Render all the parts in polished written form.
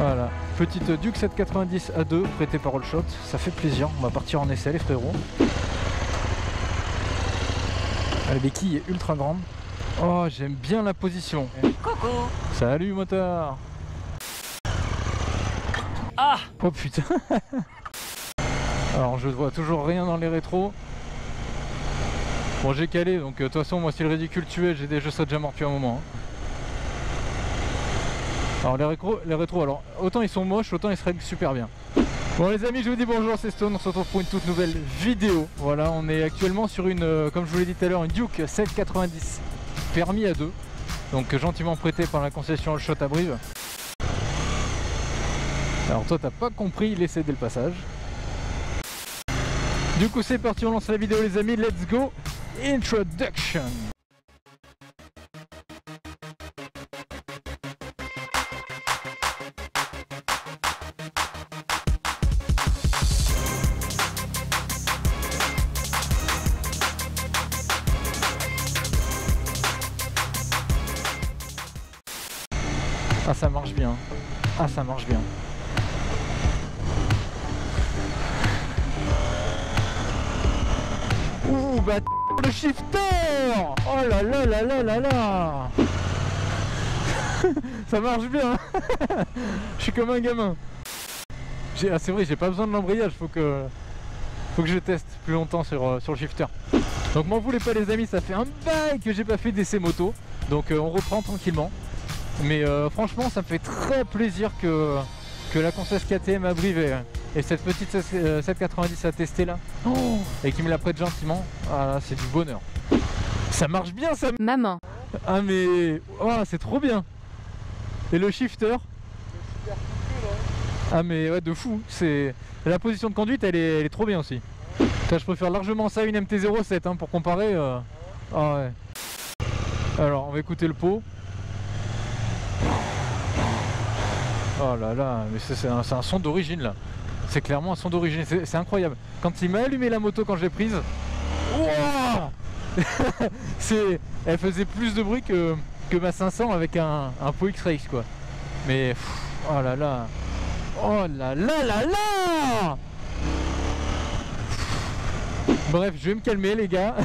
Voilà, petite Duke 790 A2 prêtée par Allshot, ça fait plaisir, on va partir en essai les frérots. La béquille est ultra grande. Oh, j'aime bien la position. Coucou. Salut motard. Ah. Oh putain. Alors je vois toujours rien dans les rétros. Bon, j'ai calé, donc de toute façon moi si le ridicule tuait, je serais déjà mort depuis un moment. Alors les rétros, alors autant ils sont moches, autant ils se règlent super bien. Bon les amis, je vous dis bonjour, c'est Stone, on se retrouve pour une toute nouvelle vidéo. Voilà, on est actuellement sur une, comme je vous l'ai dit tout à l'heure, une Duke 790 permis à 2. Donc gentiment prêté par la concession Allshot à Brive. Alors toi t'as pas compris, il essaie dès le passage. Du coup c'est parti, on lance la vidéo les amis, let's go. Introduction. Ah ça marche bien. Ah ça marche bien. Ouh bah le shifter. Oh là là là là là là. Ça marche bien. Je suis comme un gamin. Ah c'est vrai, j'ai pas besoin de l'embrayage, faut que je teste plus longtemps sur le shifter. Donc m'en voulez pas les amis, ça fait un bail que j'ai pas fait d'essai moto. Donc on reprend tranquillement. Mais franchement ça me fait très plaisir que la Concesse KTM à Brive et cette petite 790 à tester là, et qui me la prête gentiment. Ah là c'est du bonheur. Ça marche bien ça. Maman. Ah mais oh, c'est trop bien. Et le shifter. Ah mais ouais de fou. C'est la position de conduite, elle est trop bien aussi. Là, je préfère largement ça à une MT-07 hein, pour comparer. Ah ouais. Alors on va écouter le pot. Oh là là, mais c'est un son d'origine là. C'est clairement un son d'origine, c'est incroyable. Quand il m'a allumé la moto quand j'ai prise, wow. Elle faisait plus de bruit que ma 500 avec un pot X-Race quoi. Mais oh là là. Oh là là là là. Bref, je vais me calmer les gars.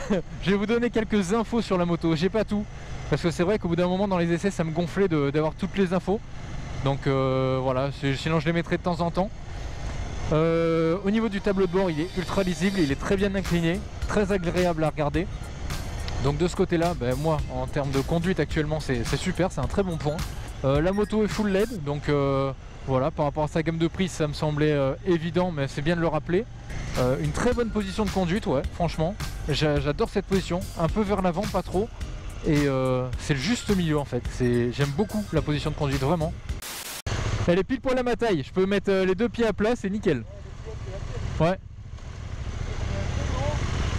Je vais vous donner quelques infos sur la moto. J'ai pas tout, parce que c'est vrai qu'au bout d'un moment dans les essais ça me gonflait d'avoir toutes les infos. Donc voilà, sinon je les mettrai de temps en temps. Au niveau du tableau de bord, il est ultra lisible, il est très bien incliné, très agréable à regarder. Donc de ce côté là, ben, moi en termes de conduite actuellement c'est super, c'est un très bon point. La moto est full LED, donc voilà, par rapport à sa gamme de prix ça me semblait évident, mais c'est bien de le rappeler. Une très bonne position de conduite, ouais, franchement, j'adore cette position, un peu vers l'avant, pas trop. Et c'est le juste milieu en fait, j'aime beaucoup la position de conduite, vraiment. Elle est pile poil à ma taille, je peux mettre les deux pieds à plat, c'est nickel. Ouais.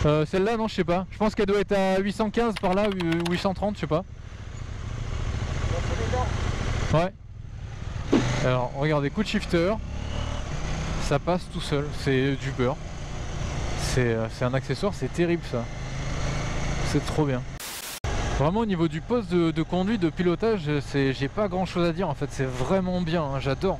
Celle-là, non, je sais pas. Je pense qu'elle doit être à 815 par là, ou 830, je sais pas. Ouais. Alors, regardez, coup de shifter. Ça passe tout seul, c'est du beurre. C'est un accessoire, c'est terrible ça. C'est trop bien. Vraiment au niveau du poste de conduite, de pilotage, j'ai pas grand chose à dire en fait, c'est vraiment bien, hein, j'adore.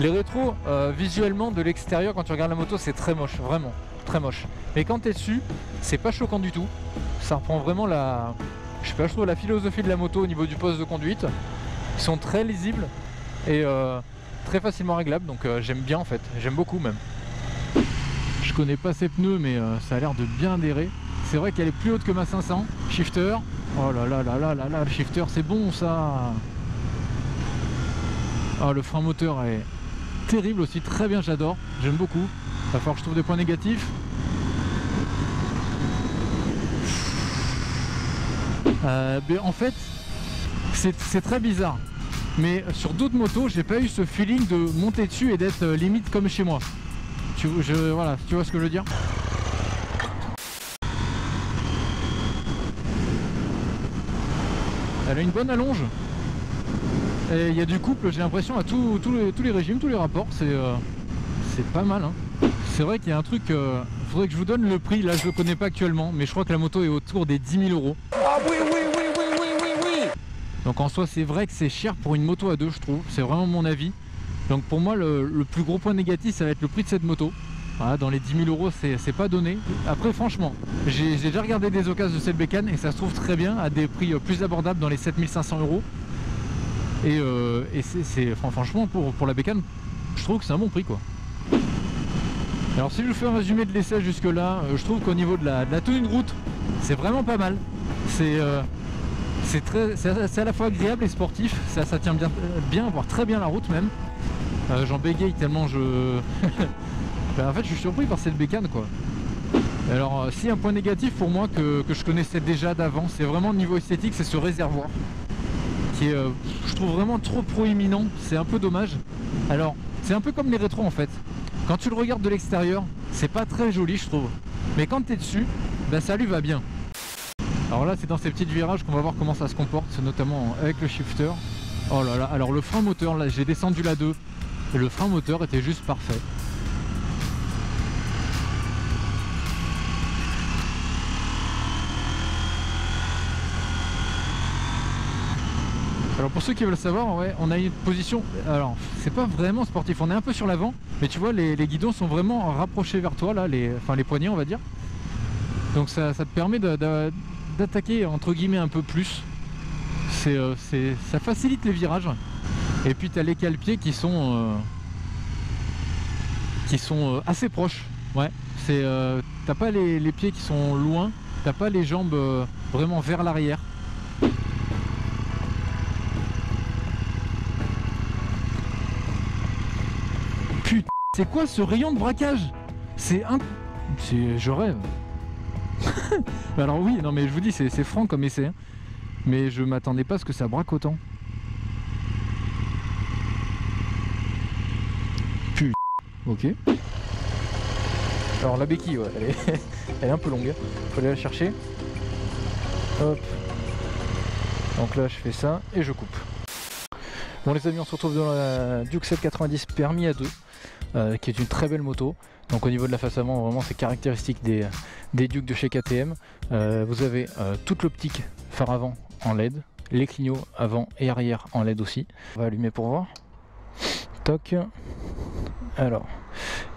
Les rétros, visuellement de l'extérieur quand tu regardes la moto c'est très moche, vraiment, très moche. Mais quand tu es dessus, c'est pas choquant du tout, ça reprend vraiment je sais pas, je trouve la philosophie de la moto au niveau du poste de conduite. Ils sont très lisibles et très facilement réglables, donc j'aime bien en fait, j'aime beaucoup même. Je connais pas ses pneus mais ça a l'air de bien adhérer. C'est vrai qu'elle est plus haute que ma 500, shifter. Oh là là là là là là, le shifter c'est bon ça. Ah le frein moteur est terrible aussi, très bien, j'adore, j'aime beaucoup. Va falloir que je trouve des points négatifs. Mais en fait, c'est très bizarre. Mais sur d'autres motos, j'ai pas eu ce feeling de monter dessus et d'être limite comme chez moi. Voilà, tu vois ce que je veux dire. Elle a une bonne allonge. Et il y a du couple, j'ai l'impression, à tous les régimes, tous les rapports. C'est pas mal. Hein. C'est vrai qu'il y a un truc, faudrait que je vous donne le prix. Là, je le connais pas actuellement, mais je crois que la moto est autour des 10 000 €. Ah oui, oui, oui, oui, oui, oui, oui. Donc en soi, c'est vrai que c'est cher pour une moto à deux, je trouve. C'est vraiment mon avis. Donc pour moi le plus gros point négatif ça va être le prix de cette moto. Voilà, dans les 10 000 euros c'est pas donné. Après franchement j'ai déjà regardé des occasions de cette bécane et ça se trouve très bien à des prix plus abordables dans les 7500 euros. Et franchement pour la bécane je trouve que c'est un bon prix quoi. Alors si je vous fais un résumé de l'essai jusque là, je trouve qu'au niveau de la tenue de route c'est vraiment pas mal. C'est à la fois agréable et sportif, ça tient bien, voire très bien la route même. J'en bégaye tellement je... en fait je suis surpris par cette bécane quoi. Alors si un point négatif pour moi que je connaissais déjà d'avant, c'est vraiment au niveau esthétique, c'est ce réservoir qui est je trouve vraiment trop proéminent, c'est un peu dommage. Alors c'est un peu comme les rétros en fait, quand tu le regardes de l'extérieur c'est pas très joli je trouve, mais quand tu es dessus ben, ça lui va bien. Alors là c'est dans ces petits virages qu'on va voir comment ça se comporte, notamment avec le shifter. Oh là là, alors le frein moteur, là j'ai descendu la 2 et le frein moteur était juste parfait. Alors pour ceux qui veulent savoir, ouais, on a une position, alors c'est pas vraiment sportif, on est un peu sur l'avant, mais tu vois les guidons sont vraiment rapprochés vers toi là, les poignets on va dire. Donc ça te permet d'attaquer entre guillemets un peu plus. Ça facilite les virages. Et puis tu as les cale-pieds qui sont assez proches. Ouais, t'as pas les pieds qui sont loin, t'as pas les jambes vraiment vers l'arrière. Putain, c'est quoi ce rayon de braquage? Je rêve. Alors oui, non mais je vous dis, c'est franc comme essai. Hein. Mais je m'attendais pas à ce que ça braque autant. Putain. Ok. Alors la béquille, ouais, elle est un peu longue. Faut aller la chercher. Hop. Donc là je fais ça et je coupe. Bon les amis, on se retrouve dans la Duke 790 permis à 2, qui est une très belle moto. Donc au niveau de la face avant, vraiment c'est caractéristique des Duke de chez KTM. Vous avez toute l'optique phare avant en LED, les clignots avant et arrière en LED aussi. On va allumer pour voir. Toc. Alors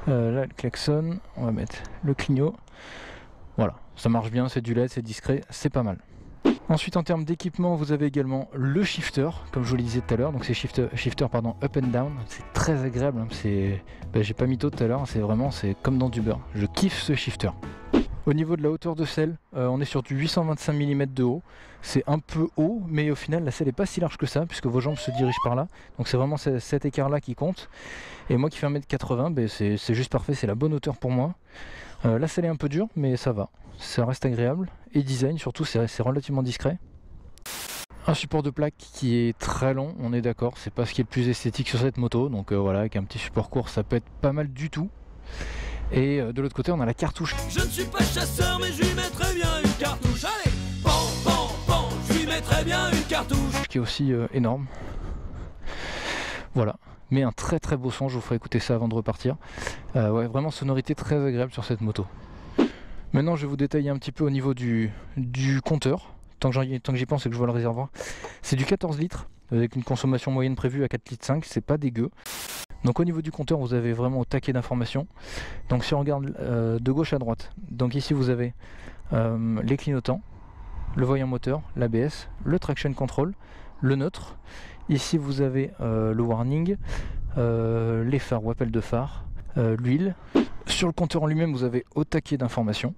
là le klaxon, on va mettre le clignot. Voilà, ça marche bien, c'est du LED, c'est discret, c'est pas mal. Ensuite en termes d'équipement, vous avez également le shifter, comme je vous le disais tout à l'heure, donc c'est shifter up and down, c'est très agréable, hein. J'ai pas mytho tout à l'heure, c'est comme dans du beurre, je kiffe ce shifter. Au niveau de la hauteur de selle, on est sur du 825 mm de haut, c'est un peu haut, mais au final la selle n'est pas si large que ça, puisque vos jambes se dirigent par là, donc c'est vraiment cet écart là qui compte, et moi qui fais 1m80, c'est juste parfait, c'est la bonne hauteur pour moi. La selle est un peu dure, mais ça va, ça reste agréable, et design surtout, c'est relativement discret. Un support de plaque qui est très long, on est d'accord, c'est pas ce qui est le plus esthétique sur cette moto, donc voilà, avec un petit support court ça peut être pas mal du tout. Et de l'autre côté on a la cartouche. Je ne suis pas chasseur mais je lui mettrais bien une cartouche. Allez, pan, pan, pan, je lui mettrais bien une cartouche. Qui est aussi énorme. Voilà, mais un très très beau son, je vous ferai écouter ça avant de repartir. Ouais, vraiment sonorité très agréable sur cette moto. Maintenant je vais vous détailler un petit peu au niveau du compteur. Tant que j'y pense et que je vois le réservoir. C'est du 14 litres avec une consommation moyenne prévue à 4,5 litres, c'est pas dégueu. Donc au niveau du compteur vous avez vraiment au taquet d'informations. Donc si on regarde de gauche à droite, donc ici vous avez les clignotants, le voyant moteur, l'ABS, le traction control, le neutre. Ici vous avez le warning, les phares ou appel de phare, l'huile. Sur le compteur en lui-même vous avez au taquet d'informations.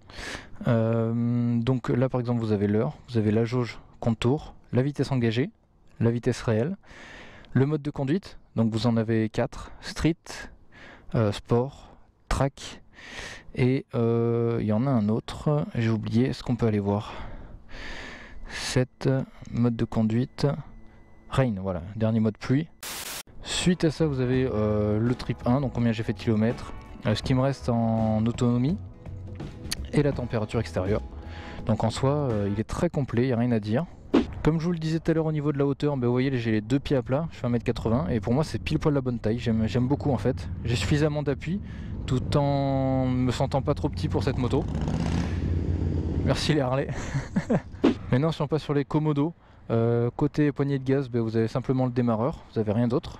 Donc là par exemple vous avez l'heure, vous avez la jauge compte-tour, la vitesse engagée, la vitesse réelle, le mode de conduite, donc vous en avez 4, street, sport, track, et il y en a un autre, j'ai oublié, est-ce qu'on peut aller voir? 7, mode de conduite, rain, voilà, dernier mode pluie. Suite à ça vous avez le trip 1, donc combien j'ai fait de kilomètres, ce qui me reste en autonomie, et la température extérieure. Donc en soi il est très complet, il n'y a rien à dire. Comme je vous le disais tout à l'heure au niveau de la hauteur, vous voyez j'ai les deux pieds à plat, je fais 1m80 et pour moi c'est pile poil la bonne taille, j'aime beaucoup en fait. J'ai suffisamment d'appui tout en me sentant pas trop petit pour cette moto. Merci les Harley. Maintenant si on passe sur les commodos, côté poignée de gaz, vous avez simplement le démarreur, vous n'avez rien d'autre.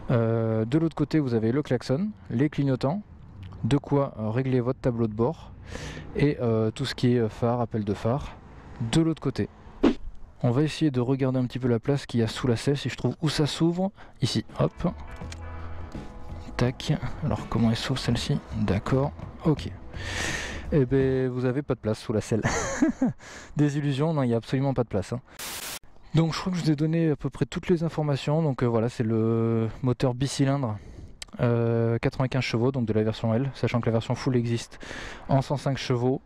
De l'autre côté vous avez le klaxon, les clignotants, de quoi régler votre tableau de bord et tout ce qui est phare, appel de phare de l'autre côté. On va essayer de regarder un petit peu la place qu'il y a sous la selle, si je trouve où ça s'ouvre. Ici, hop. Tac. Alors comment elle s'ouvre celle-ci? D'accord, ok. Et ben vous avez pas de place sous la selle. Désillusion, non, il n'y a absolument pas de place. Hein. Donc je crois que je vous ai donné à peu près toutes les informations. Donc voilà, c'est le moteur bicylindre 95 chevaux, donc de la version L, sachant que la version full existe en 105 chevaux.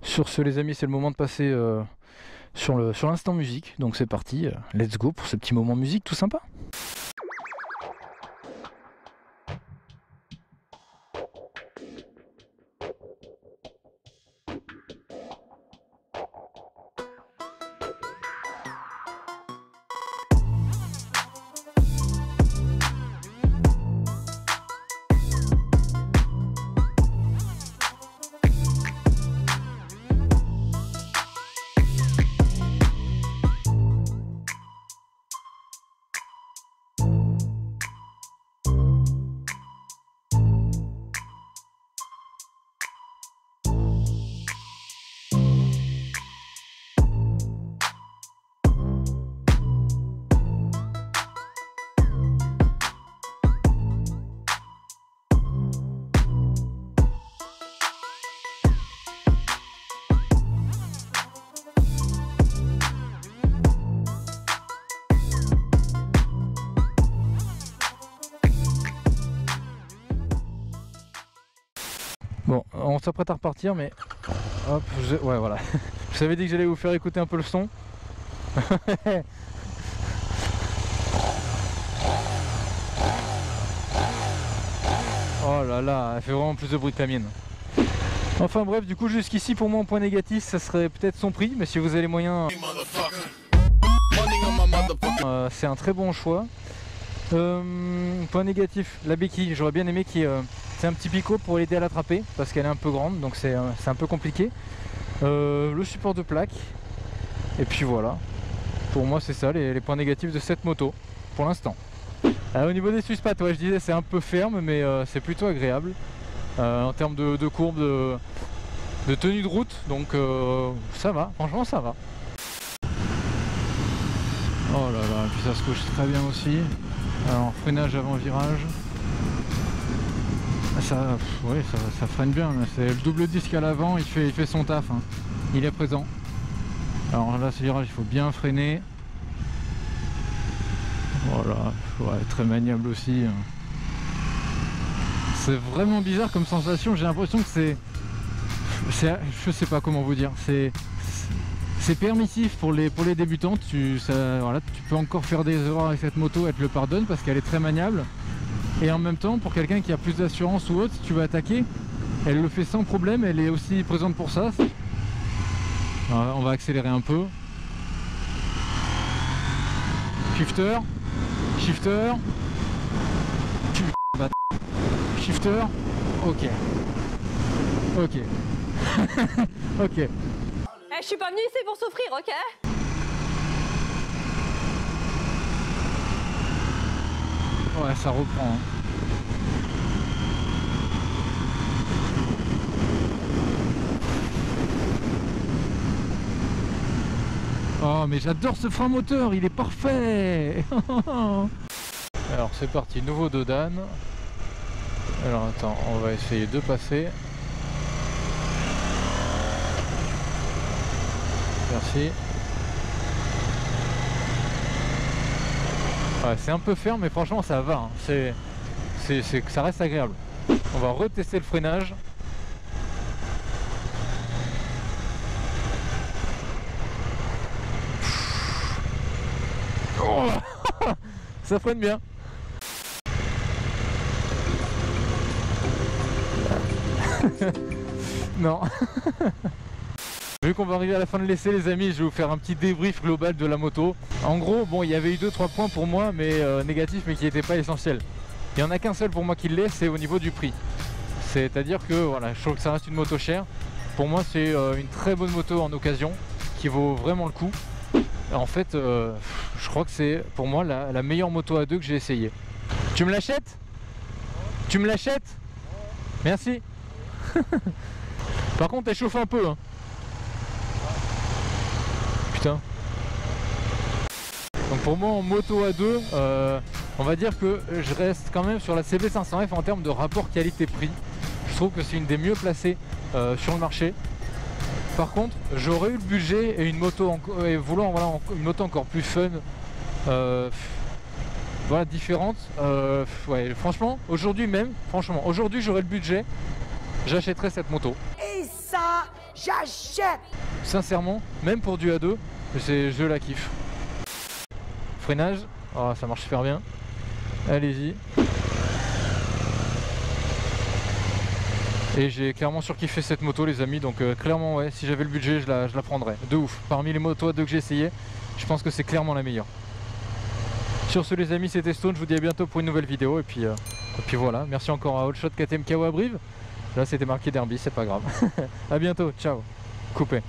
Sur ce les amis, c'est le moment de passer sur l'instant musique. Donc c'est parti, let's go pour ce petit moment musique tout sympa. Bon, on s'apprête à repartir, mais hop, ouais voilà. Je savais dit que j'allais vous faire écouter un peu le son. Oh là là, elle fait vraiment plus de bruit que la mienne. Enfin bref, du coup jusqu'ici pour moi en point négatif ça serait peut-être son prix, mais si vous avez les moyens, c'est un très bon choix. Point négatif, la béquille, j'aurais bien aimé qu'il c'est un petit picot pour l'aider à l'attraper parce qu'elle est un peu grande, donc c'est un peu compliqué. Le support de plaque, et puis voilà, pour moi c'est ça les points négatifs de cette moto pour l'instant. Au niveau des suspattes, ouais, je disais c'est un peu ferme, mais c'est plutôt agréable en termes de courbe, de tenue de route, donc ça va, franchement ça va. Oh là là, et puis ça se couche très bien aussi. Alors freinage avant virage, ça freine bien, c'est le double disque à l'avant, il fait son taf, hein. Il est présent. Alors là ce virage il faut bien freiner. Voilà, ouais, très maniable aussi. C'est vraiment bizarre comme sensation, j'ai l'impression que c'est je sais pas comment vous dire, c'est permissif pour les débutants. Voilà, tu peux encore faire des erreurs avec cette moto, elle te le pardonne parce qu'elle est très maniable. Et en même temps, pour quelqu'un qui a plus d'assurance ou autre, si tu veux attaquer, elle le fait sans problème, elle est aussi présente pour ça. Alors, on va accélérer un peu. Shifter, shifter, shifter, ok, ok, ok. Je suis pas venu ici pour souffrir, ok? Ouais, ça reprend. Hein. Oh, mais j'adore ce frein moteur, il est parfait. Alors c'est parti, nouveau Dodan. Alors attends, on va essayer de passer. Merci. Ouais, c'est un peu ferme, mais franchement ça va. Hein. Ça reste agréable. On va retester le freinage. Oh ça freine bien. Non. Vu qu'on va arriver à la fin de l'essai les amis, je vais vous faire un petit débrief global de la moto. En gros, bon, il y avait eu 2-3 points pour moi, mais négatifs, mais qui n'étaient pas essentiels. Il n'y en a qu'un seul pour moi qui l'est, c'est au niveau du prix. C'est-à-dire que voilà, je trouve que ça reste une moto chère. Pour moi, c'est une très bonne moto en occasion, qui vaut vraiment le coup. En fait, je crois que c'est pour moi la meilleure moto à deux que j'ai essayé. Tu me l'achètes? Tu me l'achètes? Merci. Par contre elle chauffe un peu hein. Putain. Donc pour moi en moto à 2 on va dire que je reste quand même sur la CB500F en termes de rapport qualité-prix. Je trouve que c'est une des mieux placées sur le marché. Par contre j'aurais eu le budget et une moto et voulant voilà, une moto encore plus fun, voilà, différente. Ouais, franchement aujourd'hui même, franchement aujourd'hui j'aurais le budget, j'achèterais cette moto. Et ça, j'achète. Sincèrement, même pour du A2, je la kiffe. Freinage, oh, ça marche super bien. Allez-y. Et j'ai clairement surkiffé cette moto les amis, donc clairement ouais, si j'avais le budget je la prendrais. De ouf, parmi les motos A2 que j'ai essayé, je pense que c'est clairement la meilleure. Sur ce les amis, c'était Stone, je vous dis à bientôt pour une nouvelle vidéo et puis voilà, merci encore à Allshot KTM KO à Brive. Là c'était marqué Derby, c'est pas grave. A bientôt, ciao, coupé.